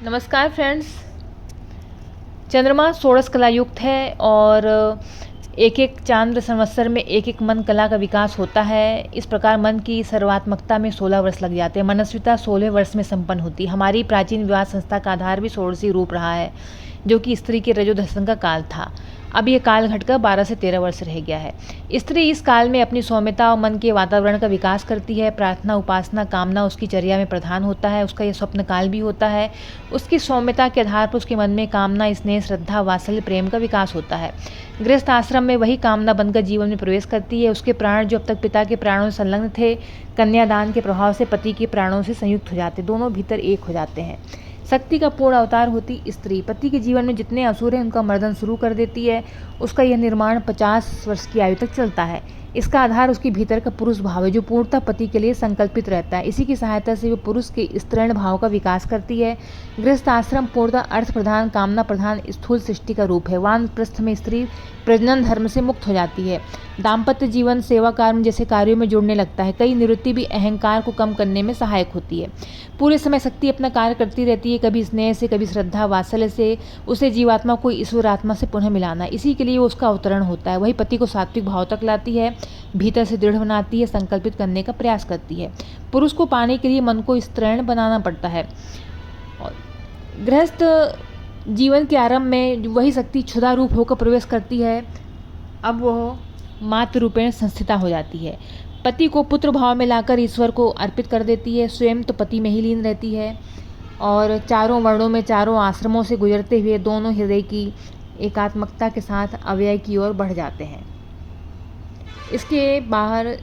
नमस्कार फ्रेंड्स। चंद्रमा षोडश कला युक्त है और एक एक चांद्र संवत्सर में एक एक मन कला का विकास होता है। इस प्रकार मन की सर्वात्मकता में 16 वर्ष लग जाते हैं। मनस्विता 16 वर्ष में संपन्न होती है। हमारी प्राचीन विवाह संस्था का आधार भी षोडशी रूप रहा है, जो कि स्त्री के रजोदर्शन का काल था। अब ये काल घटकर 12 से 13 वर्ष रह गया है। स्त्री इस काल में अपनी सौम्यता और मन के वातावरण का विकास करती है। प्रार्थना, उपासना, कामना उसकी चर्या में प्रधान होता है। उसका यह स्वप्न काल भी होता है। उसकी सौम्यता के आधार पर उसके मन में कामना, स्नेह, श्रद्धा, वात्सल्य, प्रेम का विकास होता है। गृहस्थ आश्रम में वही कामना बनकर जीवन में प्रवेश करती है। उसके प्राण जो अब तक पिता के प्राणों से संलग्न थे, कन्यादान के प्रभाव से पति के प्राणों से संयुक्त हो जाते, दोनों भीतर एक हो जाते हैं। शक्ति का पूर्ण अवतार होती स्त्री पति के जीवन में जितने असुर हैं उनका मर्दन शुरू कर देती है। उसका यह निर्माण 50 वर्ष की आयु तक चलता है। इसका आधार उसके भीतर का पुरुष भाव है, जो पूर्णतः पति के लिए संकल्पित रहता है। इसी की सहायता से वो पुरुष के स्त्रीण भाव का विकास करती है। गृहस्थ आश्रम पूर्णतः अर्थ प्रधान, कामना प्रधान स्थूल सृष्टि का रूप है। वानप्रस्थ में स्त्री प्रजनन धर्म से मुक्त हो जाती है। दाम्पत्य जीवन सेवा कार्य जैसे कार्यों में जुड़ने लगता है। कई निवृत्ति भी अहंकार को कम करने में सहायक होती है। पूरे समय शक्ति अपना कार्य करती रहती है, कभी स्नेह से, कभी श्रद्धा वात्सल्य से उसे जीवात्मा को ईश्वर आत्मा से पुनः मिलाना। इसी के लिए उसका अवतरण होता है। वही पति को सात्विक भाव तक लाती है, भीतर से दृढ़ बनाती है, संकल्पित करने का प्रयास करती है। पुरुष को पाने के लिए मन को स्त्रीण बनाना पड़ता है। और गृहस्थ जीवन के आरंभ में वही शक्ति क्षुधा रूप होकर प्रवेश करती है। अब वह मातृ रूपेण संस्थिता हो जाती है। पति को पुत्र भाव में लाकर ईश्वर को अर्पित कर देती है। स्वयं तो पति में ही लीन रहती है और चारों वर्णों में, चारों आश्रमों से गुजरते हुए दोनों हृदय की एकात्मकता के साथ अव्यय की ओर बढ़ जाते हैं। इसके बाहर